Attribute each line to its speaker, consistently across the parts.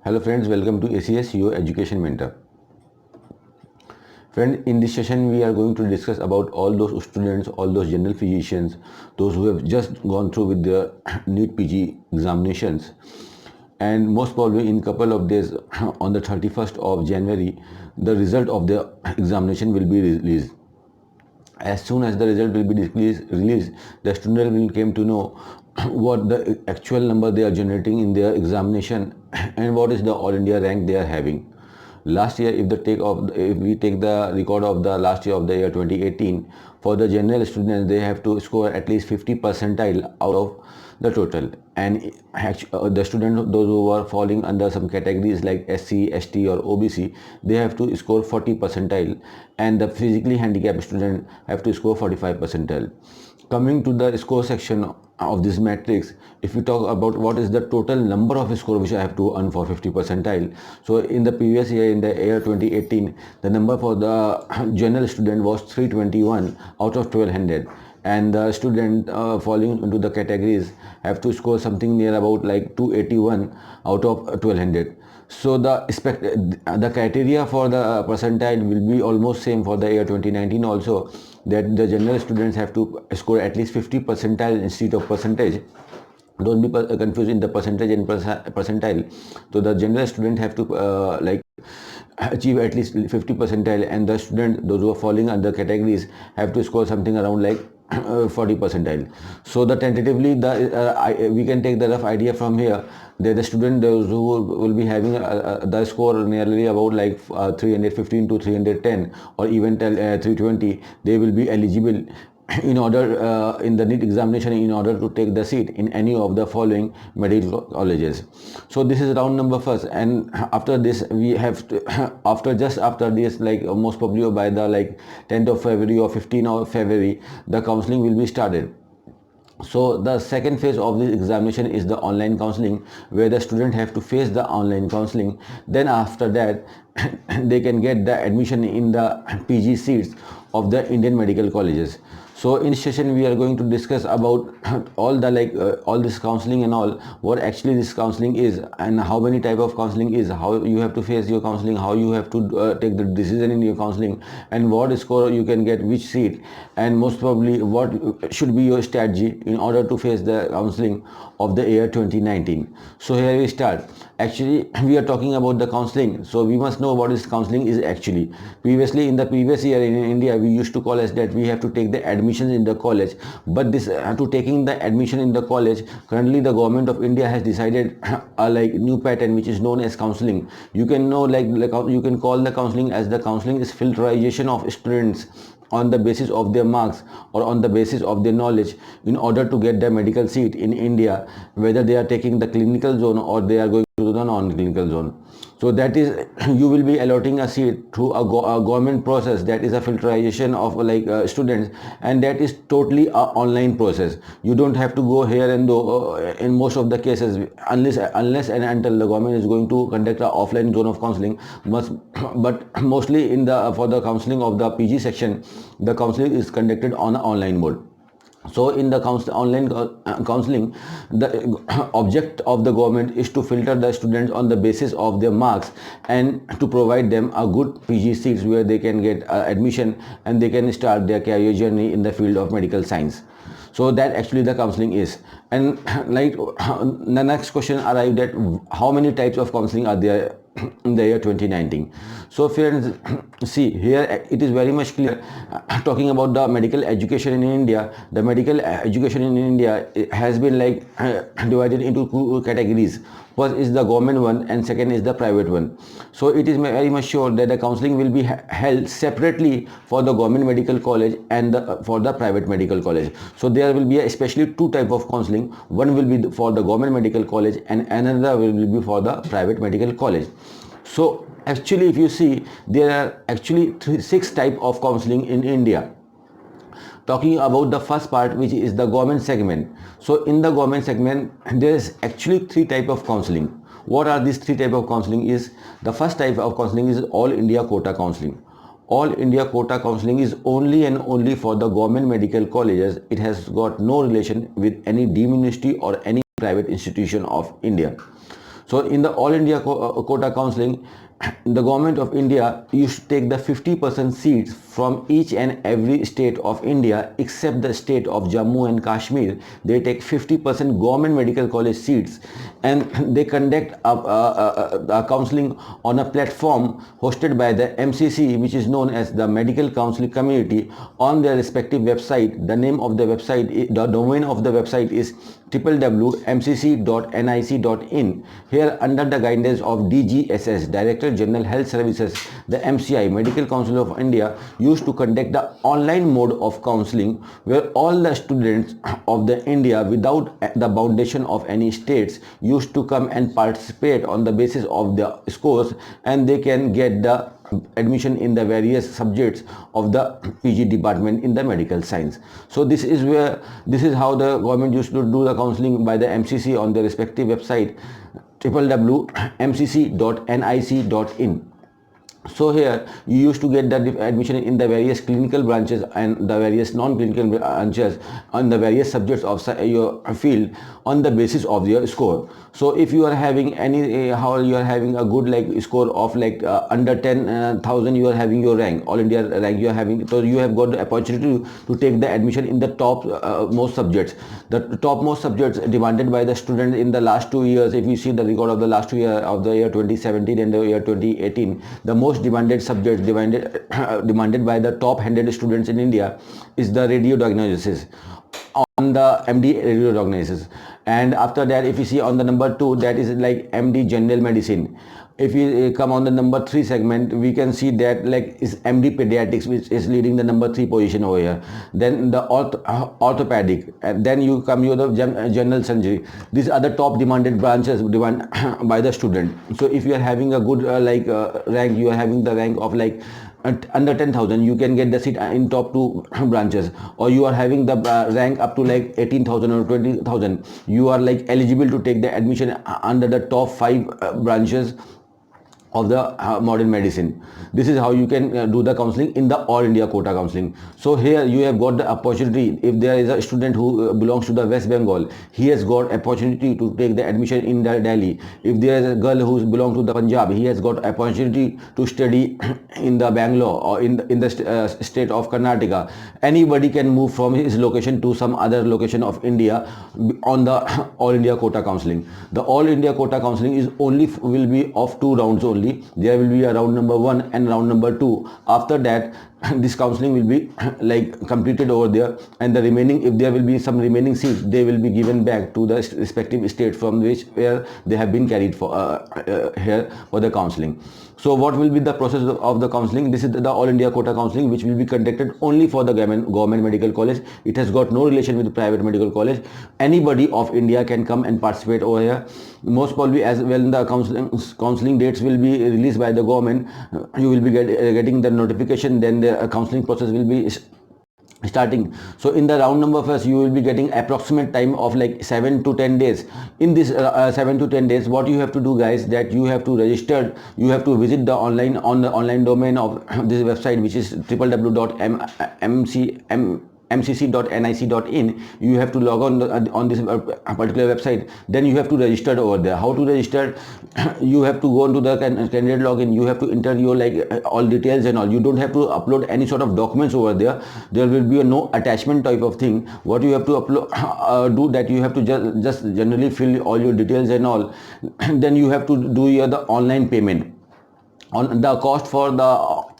Speaker 1: Hello friends, welcome to ACS Your Education Mentor. Friend, in this session we are going to discuss about all those students, all those general physicians, those who have just gone through with their Neet PG examinations, and most probably in couple of days on the 31st of January the result of the examination will be released. As soon as the result will be released, the student will come to know what the actual number they are generating in their examination and what is the all India rank they are having. Last year, if we take the record of the last year of the year 2018, for the general students they have to score at least 50 percentile out of the total, and the students, those who are falling under some categories like SC, ST or OBC, they have to score 40 percentile, and the physically handicapped student have to score 45 percentile. Coming to the score section of this matrix, if we talk about what is the total number of score which I have to earn for 50 percentile, so in the previous year, in the year 2018, the number for the general student was 321 out of 1200, and the student falling into the categories have to score something near about like 281 out of 1200. So the criteria for the percentile will be almost same for the year 2019 also, that the general students have to score at least 50 percentile instead of percentage. Don't be confused in the percentage and percentile. So the general student have to achieve at least 50 percentile, and the student, those who are falling under categories, have to score something around like 40 percentile. So the tentatively we can take the rough idea from here that the student, those who will be having the score nearly about like 315 to 310 or even 320, they will be eligible in order in the NEET examination in order to take the seat in any of the following medical colleges. So this is round number first, and after this we have to after this, like most probably by the 10th of February or 15th of February, the counseling will be started. So the second phase of this examination is the online counseling, where the student have to face the online counseling. Then after that they can get the admission in the PG seats of the Indian medical colleges. So in this session we are going to discuss about all the all this counseling and all, what actually this counseling is, and how many type of counseling is, how you have to face your counseling, how you have to take the decision in your counseling, and what score you can get which seat, and most probably what should be your strategy in order to face the counseling of the year 2019. So here we start. Actually we are talking about the counseling, so we must know what is counseling is actually. Previously, in the previous year in India, we used to call as that we have to take the admissions in the college, but this to taking the admission in the college, currently the government of India has decided a new pattern which is known as counseling. You can know you can call the counseling as the counseling is filtration of students on the basis of their marks or on the basis of their knowledge in order to get the medical seat in India, whether they are taking the clinical zone or they are going to the non-clinical zone. So that is, you will be allotting a seat through a government process, that is a filtration of students, and that is totally a online process. You don't have to go here and in most of the cases, unless and until the government is going to conduct an offline zone of counseling. But mostly for the counseling of the PG section, the counseling is conducted on an online mode. So in the online counseling, the object of the government is to filter the students on the basis of their marks and to provide them a good PG seats where they can get admission and they can start their career journey in the field of medical science. So that actually the counseling is. And the next question arrived at how many types of counseling are there in the year 2019. So friends, see here it is very much clear. Talking about the medical education in India, the medical education in India has been divided into two categories. First is the government one and second is the private one. So it is very much sure that the counseling will be held separately for the government medical college and for the private medical college. So there will be especially two type of counseling. One will be for the government medical college and another will be for the private medical college. So actually if you see, there are actually 6 type of counseling in India. Talking about the first part, which is the government segment. So in the government segment, there is actually 3 type of counseling. What are these 3 type of counseling is? The first type of counseling is all India quota counseling. All India quota counseling is only and only for the government medical colleges. It has got no relation with any deemed university or any private institution of India. So in the All India quota counseling, the government of India used to take the 50% seats from each and every state of India except the state of Jammu and Kashmir. They take 50% government medical college seats, and they conduct a counseling on a platform hosted by the MCC, which is known as the Medical Counseling Community, on their respective website. The name of the website, the domain of the website is www.mcc.nic.in. Here, under the guidance of DGSS, Director General Health Services, the MCI, Medical Council of India, used to conduct the online mode of counseling, where all the students of the India without the foundation of any states used to come and participate on the basis of their scores, and they can get the admission in the various subjects of the PG department in the medical science. So this is how the government used to do the counseling by the MCC on their respective website, www.mcc.nic.in. So here you used to get the admission in the various clinical branches and the various non-clinical branches on the various subjects of your field on the basis of your score. So if you are having any how you are having a good score of under 10,000, you are having your rank, all India rank you are having, so you have got the opportunity to take the admission in the top most subjects. The topmost subjects demanded by the students in the last 2 years, if you see the record of the last 2 years of the year 2017 and the year 2018, the most demanded subjects demanded by the top 100 students in India is the radio diagnosis, on the MD radio diagnosis. And after that, if you see on the number 2, that is MD general medicine. If we come on the number 3 segment, we can see that is MD pediatrics, which is leading the number 3 position over here. Then the orthopedic, and then you come here the general surgery. These are the top demanded branches demanded by the student. So if you are having a good rank, you are having the rank of under 10,000, you can get the seat in top 2 branches, or you are having the rank up to 18,000 or 20,000, you are eligible to take the admission under the top 5 branches of the modern medicine. This is how you can do the counseling in the All India quota counseling. So here you have got the opportunity. If there is a student who belongs to the West Bengal, he has got opportunity to take the admission in the Delhi. If there is a girl who belongs to the Punjab, he has got opportunity to study in the Bangalore or in the state of Karnataka. Anybody can move from his location to some other location of India on the All India quota counseling. The All India quota counseling is will be of 2 rounds only. There will be a round number 1 and round number 2. After that, this counseling will be completed over there, and the remaining, if there will be some remaining seats, they will be given back to the respective state from where they have been carried for here for the counseling. So what will be the process of the counseling? This is the All India quota counseling, which will be conducted only for the government medical college. It has got no relation with the private medical college. Anybody of India can come and participate over here. Most probably, as well, the counseling dates will be released by the government. You will be getting the notification, then the counseling process will be starting. So in the round number first, you will be getting approximate time of 7 to 10 days. In this 7 to 10 days, what you have to do, guys, that you have to register, you have to visit the online domain of this website, which is www.mcc.nic.in. you have to log on this particular website. Then you have to register over there. How to register? You have to go into the candidate login. You have to enter your all details and all. You don't have to upload any sort of documents over there. There will be no attachment type of thing. What you have to upload do that you have to just generally fill all your details and all. Then you have to do the online payment. On the cost for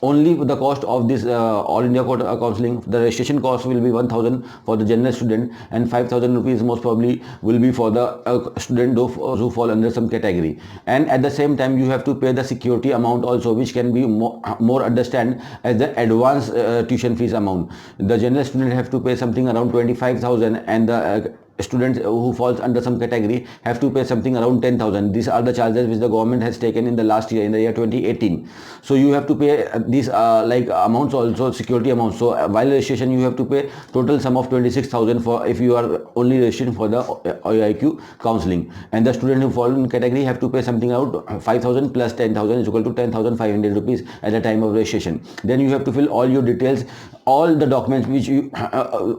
Speaker 1: only the cost of this All India quota counseling, the registration cost will be 1,000 for the general student, and 5,000 rupees most probably will be for the student who fall under some category. And at the same time, you have to pay the security amount also, which can be more understand as the advance tuition fees amount. The general student have to pay something around 25,000, and the students who falls under some category have to pay something around 10,000. These are the charges which the government has taken in the last year, in the year 2018. So you have to pay these amounts also, security amounts. So while registration, you have to pay total sum of 26,000 for if you are only registering for the IQ counseling. And the student who fall in category have to pay something around 5,000 plus 10,000 is equal to 10,500 rupees at the time of registration. Then you have to fill all your details all the documents which you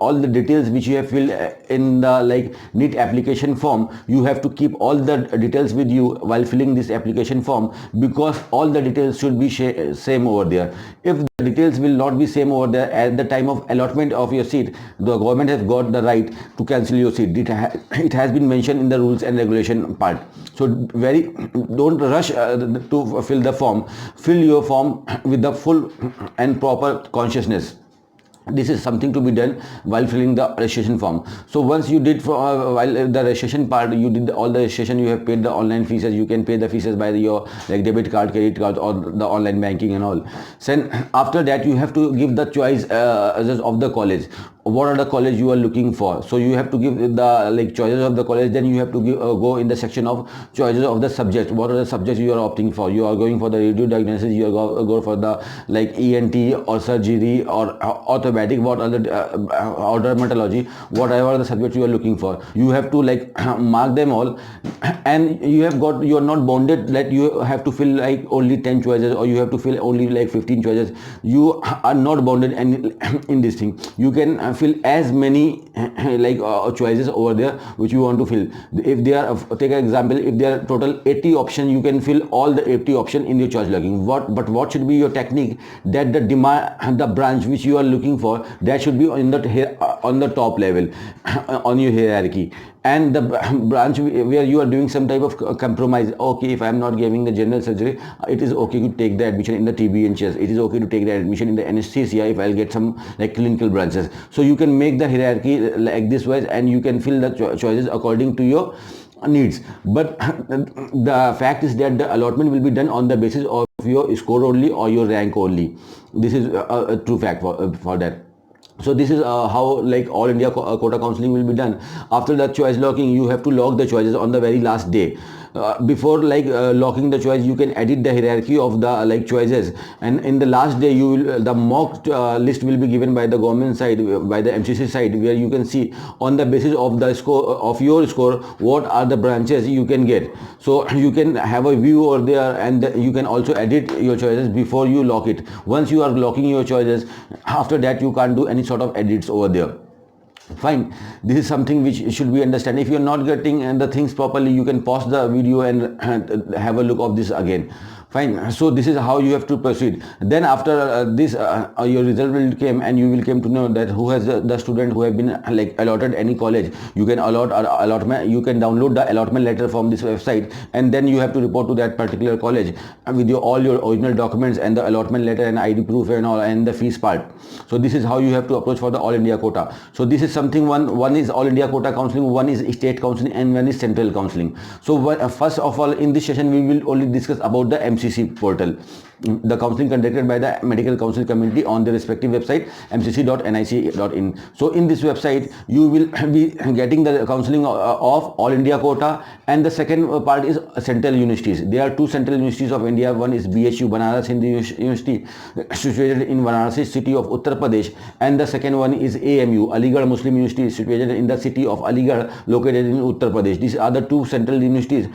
Speaker 1: all the details which you have filled in the like NEET application form, you have to keep all the details with you while filling this application form, because all the details should be same over there. If the details will not be same over there at the time of allotment of your seat, the government has got the right to cancel your seat. It has been mentioned in the rules and regulation part. So don't rush to fill the form. Fill your form with the full and proper consciousness. This is something to be done while filling the registration form. So once you did while the registration part, you did all the registration, you have paid the online fees. You can pay the fees by your like debit card, credit card, or the online banking and all. Then after that, you have to give the choice of the college. What are the college you are looking for? So you have to give the like choices of the college. Then you have to give, go in the section of choices of the subject. What are the subjects you are opting for? You are going for the radio diagnosis, you are go for the like ENT or surgery or orthopedic, what are the or dermatology, whatever the subject you are looking for. You have to like mark them all, and you are not bounded that you have to fill like only 10 choices or you have to fill only like 15 choices. You are not bounded in this thing. You can fill as many like choices over there which you want to fill. If they are, take an example, if there are total 80 options, you can fill all the 80 options in your choice logging. But what should be your technique? That the demand, the branch which you are looking for, that should be on the top level on your hierarchy. And the branch where you are doing some type of compromise. Okay, if I am not giving the general surgery, it is okay to take the admission in the TB and chest. It is okay to take the admission in the anesthesia if I'll get some like clinical branches. So you can make the hierarchy like this way, and you can fill the choices according to your needs. But the fact is that the allotment will be done on the basis of your score only or your rank only. This is a true fact for that. So this is how like all India quota counseling will be done. After the choice locking, you have to lock the choices on the very last day. Before like locking the choice, you can edit the hierarchy of the like choices, and in the last day you will the mock list will be given by the government side, by the MCC side, where you can see on the basis of the score of your score what are the branches you can get. So you can have a view over there, and you can also edit your choices before you lock it. Once you are locking your choices, after that you can't do any sort of edits over there. Fine, this is something which should be understood. If you are not getting the things properly, you can pause the video and have a look of this again. Fine, so this is how you have to proceed. Then after this your result will come, and you will come to know that who has the student who have been like allotted any college. You can allotment, you can download the allotment letter from this website, and then you have to report to that particular college with all your original documents and the allotment letter and ID proof and all, and the fees part. So this is how you have to approach for the all India quota. So this is something, one is all India quota counseling, one is state counseling, and one is central counseling. So first of all, in this session we will only discuss about the MCC portal, the counseling conducted by the medical council community on the respective website mcc.nic.in. So in this website you will be getting the counseling of all India quota, and the second part is central universities. There are two central universities of India. One is BHU, Banaras Hindu University, situated in Varanasi city of Uttar Pradesh, and the second one is AMU, Aligarh Muslim University, situated in the city of Aligarh, located in Uttar Pradesh. These are the two central universities.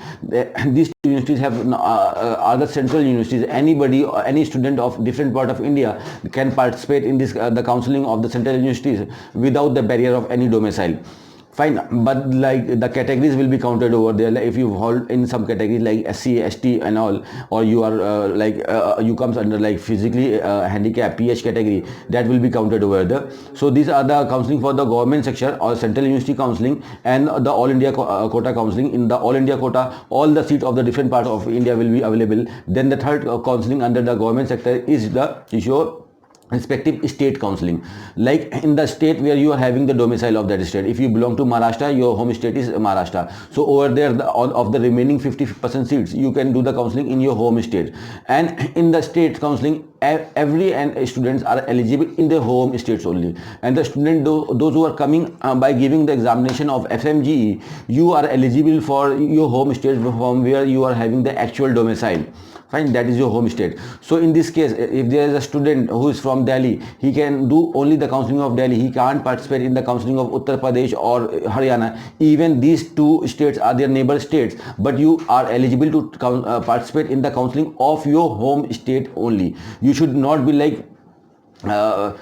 Speaker 1: These universities have are the central universities. Anybody or any student of different part of India can participate in this the counseling of the central universities without the barrier of any domicile. Fine, but like the categories will be counted over there. Like if you hold in some categories like SC, ST and all, or you are you comes under like physically handicapped PH category, that will be counted over there. So these are the counseling for the government section or central university counseling, and the all India quota counseling. In the all India quota, all the seats of the different parts of India will be available. Then the third counseling under the government sector is your respective state counseling, like in the state where you are having the domicile of that state. If you belong to Maharashtra, your home state is Maharashtra. So over there, of the remaining 50% seats, you can do the counseling in your home state. And in the state counseling, every students are eligible in their home states only. And the student, those who are coming by giving the examination of FMGE, you are eligible for your home state from where you are having the actual domicile. Fine, that is your home state. So in this case, if there is a student who is from Delhi, he can do only the counseling of Delhi. He can't participate in the counseling of Uttar Pradesh or Haryana. Even these two states are their neighbor states, but you are eligible to participate in the counseling of your home state only. You should not be like uh,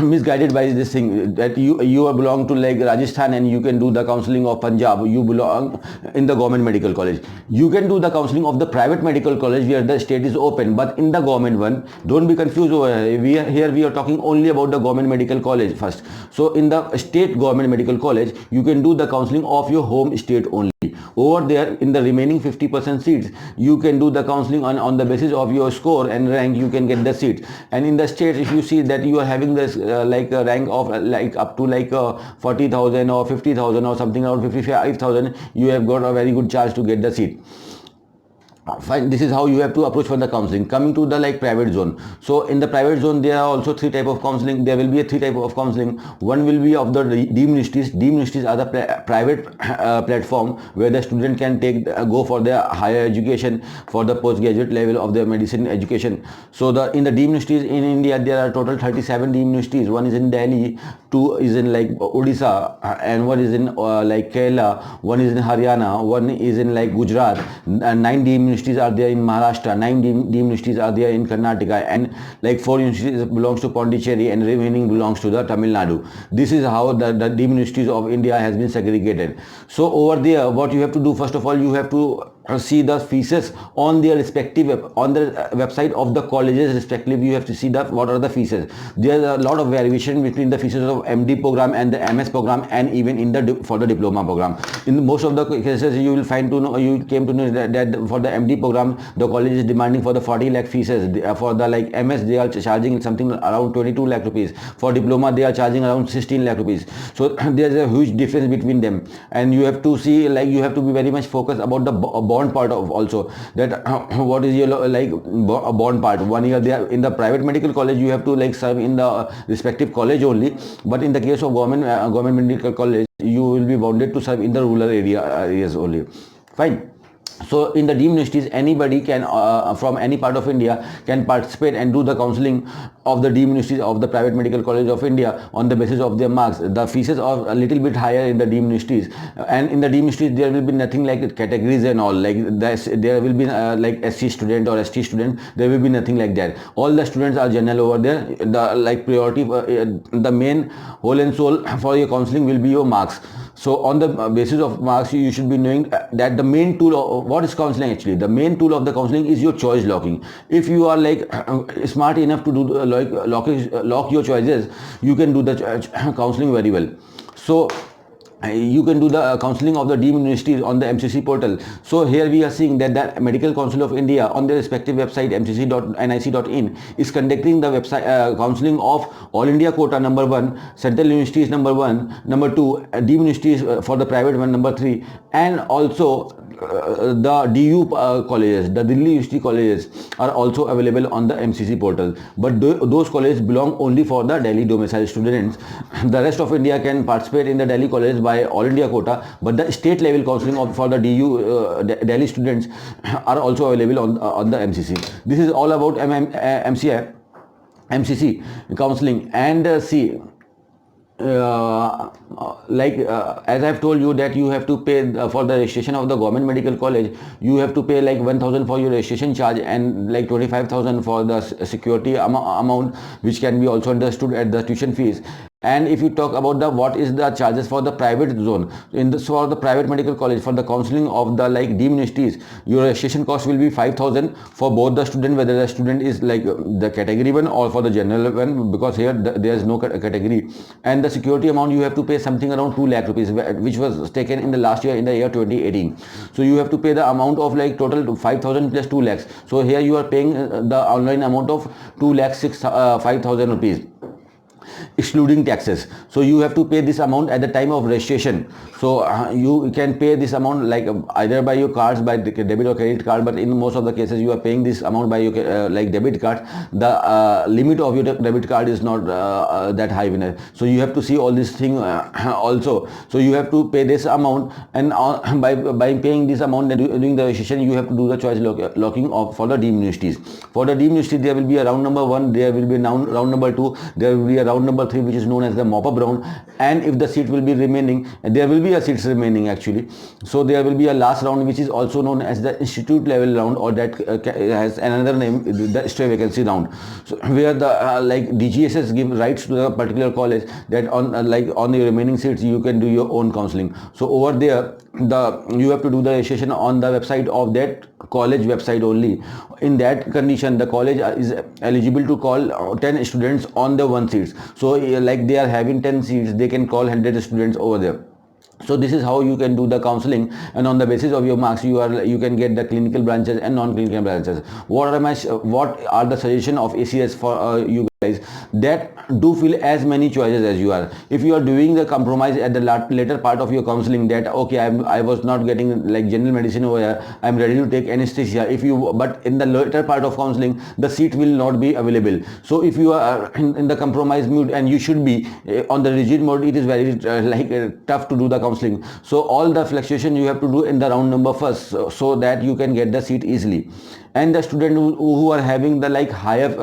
Speaker 1: misguided by this thing that you belong to like Rajasthan and you can do the counseling of Punjab, you belong in the government medical college. You can do the counseling of the private medical college where the state is open, but in the government one, don't be confused over here. We are talking only about the government medical college first. So in the state government medical college, you can do the counseling of your home state only. Over there, in the remaining 50% seats, you can do the counseling on the basis of your score and rank. You can get the seat. And in the state, if you see that you are having this like a rank of like up to like 40,000 or 50,000 or something around 55,000, you have got a very good chance to get the seat. Fine, this is how you have to approach for the counseling. Coming to the like private zone, so in the private zone there are also three type of counseling. There will be a three type of counseling. One will be of the deemed universities. Deemed universities are the private platform where the student can take go for their higher education, for the postgraduate level of their medicine education. So in the deemed universities in India there are total 37 deemed universities. One is in Delhi, two is in like Odisha, and one is in like Kerala, one is in Haryana, one is in like Gujarat, and 9 deemed universities are there in Maharashtra, 9 deemed universities are there in Karnataka, and like 4 universities belongs to Pondicherry and remaining belongs to the Tamil Nadu. This is how the deemed universities of India has been segregated. So over there, what you have to do, first of all, you have to see the fees on their respective on the website of the colleges respectively. You have to see what are the fees. There is a lot of variation between the fees of MD program and the MS program, and even in the for the diploma program. In most of the cases, you will find to know, you came to know that for the MD program, the college is demanding for the 40 lakh fees. For the like MS, they are charging something around 22 lakh rupees. For diploma, they are charging around 16 lakh rupees. So there is a huge difference between them, and you have to see, like, you have to be very much focused about the bond part of also, that what is your like bond part. 1 year there in the private medical college, you have to like serve in the respective college only, but in the case of government medical college, you will be bounded to serve in the rural areas only. Fine. So in the deemed universities, anybody can from any part of India can participate and do the counseling of the deemed universities of the private medical college of India on the basis of their marks. The fees are a little bit higher in the deemed universities, and in the deemed universities there will be nothing like categories and all, like there will be like SC student or ST student. There will be nothing like that. All the students are general over there. The like priority, the main whole and soul for your counseling will be your marks. So on the basis of marks, you should be knowing that the main tool of what is counseling actually. The main tool of the counseling is your choice locking. If you are like smart enough to do like lock your choices, you can do the counseling very well. So you can do the counseling of the deemed universities on the MCC portal. So here we are seeing that the Medical Council of India on their respective website mcc.nic.in is conducting the website counseling of All India quota number 1, Central Universities number 1, number 2, deemed universities for the private one number 3, and also the DU colleges, the Delhi University colleges are also available on the MCC portal, but those colleges belong only for the Delhi domicile students. The rest of India can participate in the Delhi college by All India quota, but the state level counseling for the DU Delhi students are also available on the MCC. This is all about MCC counseling. And see, as I have told you that you have to pay for the registration of the government medical college, you have to pay like 1,000 for your registration charge and like 25,000 for the security amount, which can be also understood at the tuition fees. And if you talk about the what is the charges for the private zone, for the private medical college, for the counseling of the like deemed universities, your registration cost will be 5,000 for both the student, whether the student is like the category 1 or for the general one, because here there is no category. And the security amount you have to pay something around 2 lakh rupees, which was taken in the last year, in the year 2018. So you have to pay the amount of like total 5,000 plus 2 lakhs. So here you are paying the online amount of 2 lakh 5,000 rupees, excluding taxes. So you have to pay this amount at the time of registration. So you can pay this amount like either by your cards, by debit or credit card, but in most of the cases you are paying this amount by your like debit card. The limit of your debit card is not that high. So you have to see all this thing also. So you have to pay this amount, and by paying this amount during the registration, you have to do the choice locking of for the deemed universities. For the deemed universities, there will be a round number 1, there will be round number 2, there will be a round number number 3, which is known as the mop-up round, and if the seat will be remaining, there will be a seats remaining actually, so there will be a last round, which is also known as the institute level round, or that has another name, the stray vacancy round. So where the like DGSS give rights to the particular college that on like on the remaining seats you can do your own counseling. So over there you have to do the registration on the website of that college website only. In that condition, the college is eligible to call 10 students on the one seats. So like they are having 10 seats, they can call 100 students over there. So this is how you can do the counseling, and on the basis of your marks you can get the clinical branches and non-clinical branches. What are the suggestion of ACS for you guys? That do fill as many choices as you are. If you are doing the compromise at the later part of your counseling, that okay, I was not getting like general medicine over here, I'm ready to take anesthesia. But in the later part of counseling, the seat will not be available. So if you are in the compromise mood, and you should be on the rigid mode, it is very tough to do the counseling. So all the fluctuation you have to do in the round number first, so that you can get the seat easily. And the student who are having the like higher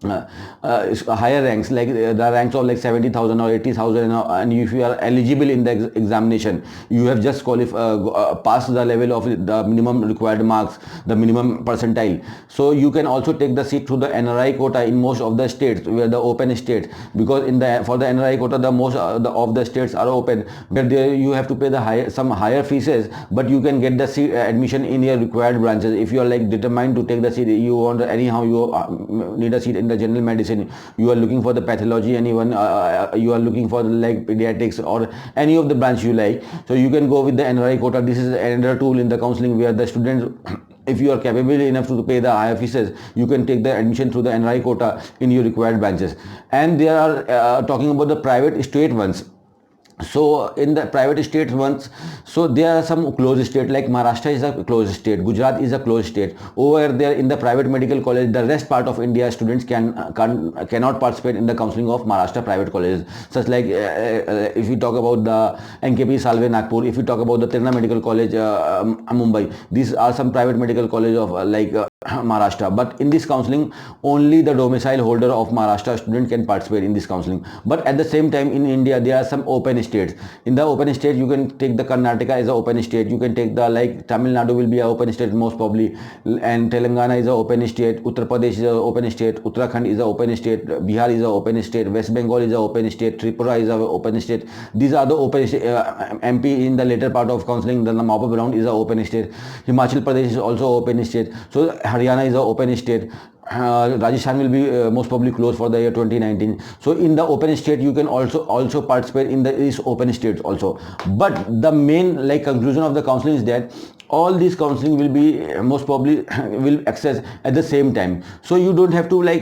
Speaker 1: higher ranks, like the ranks of like 70,000 or 80,000, and if you are eligible in the examination, you have just passed the level of the minimum required marks, the minimum percentile. So you can also take the seat through the NRI quota in most of the states, where the open states, because for the NRI quota the most of the states are open, where there you have to pay some higher fees, but you can get the seat admission in your required branches. If you are like determined to take the seat, you want anyhow you need a seat in the general medicine, you are looking for the pathology, anyone you are looking for like pediatrics or any of the branch you like, so you can go with the NRI quota. This is another tool in the counseling where the students, if you are capable enough to pay the higher fees, you can take the admission through the NRI quota in your required branches. And they are talking about the private state ones. So in the private state ones, so there are some closed state, like Maharashtra is a closed state, Gujarat is a closed state. Over there in the private medical college, the rest part of India students cannot participate in the counseling of Maharashtra private colleges, such like if we talk about the NKP Salve Nagpur, if we talk about the Tirna Medical College Mumbai, these are some private medical college of Maharashtra. But in this counseling, only the domicile holder of Maharashtra student can participate in this counseling. But at the same time, in India there are some open states. In the open state, you can take the Karnataka as an open state, you can take the like Tamil Nadu will be an open state most probably, and Telangana is an open state, Uttar Pradesh is an open state, Uttarakhand is an open state, Bihar is an open state, West Bengal is an open state, Tripura is an open state. These are the open state. MP in the later part of counseling, the mop-up round is an open state. Himachal Pradesh is also open state. So Haryana is an open state. Rajasthan will be most probably closed for the year 2019. So in the open state, you can also participate in these open states also. But the main like conclusion of the counseling is that all this counseling will be most probably will access at the same time. So you don't have to like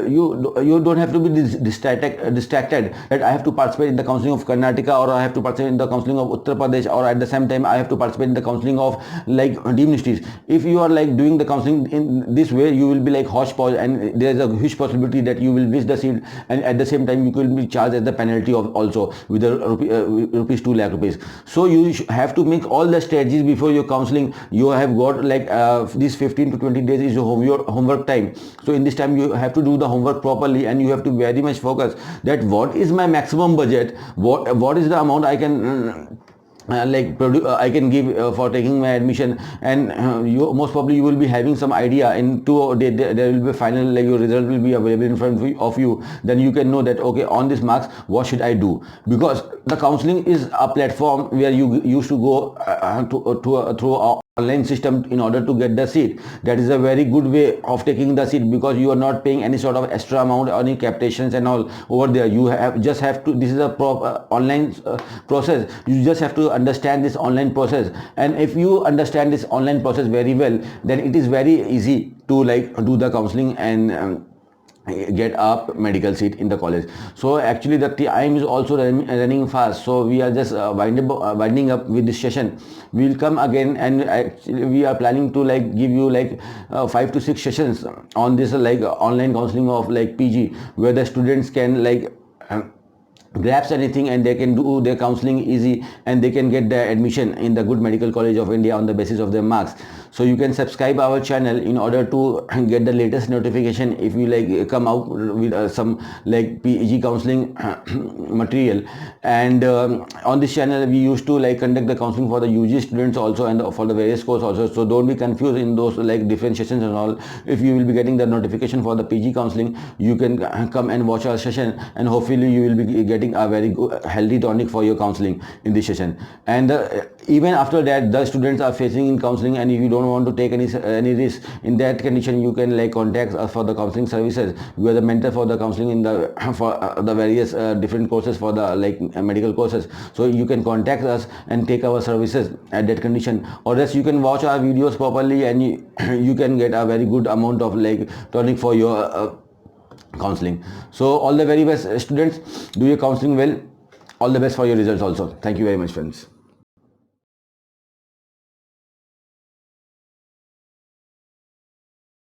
Speaker 1: you don't have to be distracted that I have to participate in the counseling of Karnataka, or I have to participate in the counseling of Uttar Pradesh, or at the same time I have to participate in the counseling of like deemed universities. If you are like doing the counseling in this way, you will be like hodgepodge, and there is a huge possibility that you will miss the seat, and at the same time you will be charged as the penalty of also with the rupees 2 lakh rupees. So you have to make all the strategies before your counseling. You have got like this 15 to 20 days is your homework time. So in this time you have to do the homework properly, and you have to very much focus that what is my maximum budget, what is the amount I can I can give for taking my admission, and you most probably you will be having some idea in 2 days there will be final, like your result will be available in front of you. Then you can know that okay, on this marks what should I do, because the counseling is a platform where you used to go through a online system in order to get the seat. That is a very good way of taking the seat, because you are not paying any sort of extra amount or any captations and all over there. You just have to, this is a online process. You just have to understand this online process, and if you understand this online process very well, then it is very easy to like do the counseling and get a medical seat in the college. So actually the time is also running fast, so we are just winding up with this session. We will come again, and actually we are planning to like give you like 5 to 6 sessions on this like online counseling of like PG, where the students can like grasp anything, and they can do their counseling easy, and they can get their admission in the good medical college of India on the basis of their marks. So you can subscribe our channel in order to get the latest notification if we like come out with some like PG counseling material. And on this channel we used to like conduct the counseling for the UG students also, and for the various course also. So don't be confused in those like differentiations and all. If you will be getting the notification for the PG counseling, you can come and watch our session, and hopefully you will be getting a very good healthy tonic for your counseling in this session. And even after that, the students are facing in counseling, and if you don't want to take any risk in that condition, you can like contact us for the counseling services. We are the mentor for the counseling in the for the various different courses for the like medical courses. So you can contact us and take our services at that condition, or else you can watch our videos properly, and you can get a very good amount of like tonic for your counseling. So all the very best, students. Do your counseling well. All the best for your results also. Thank you very much, friends.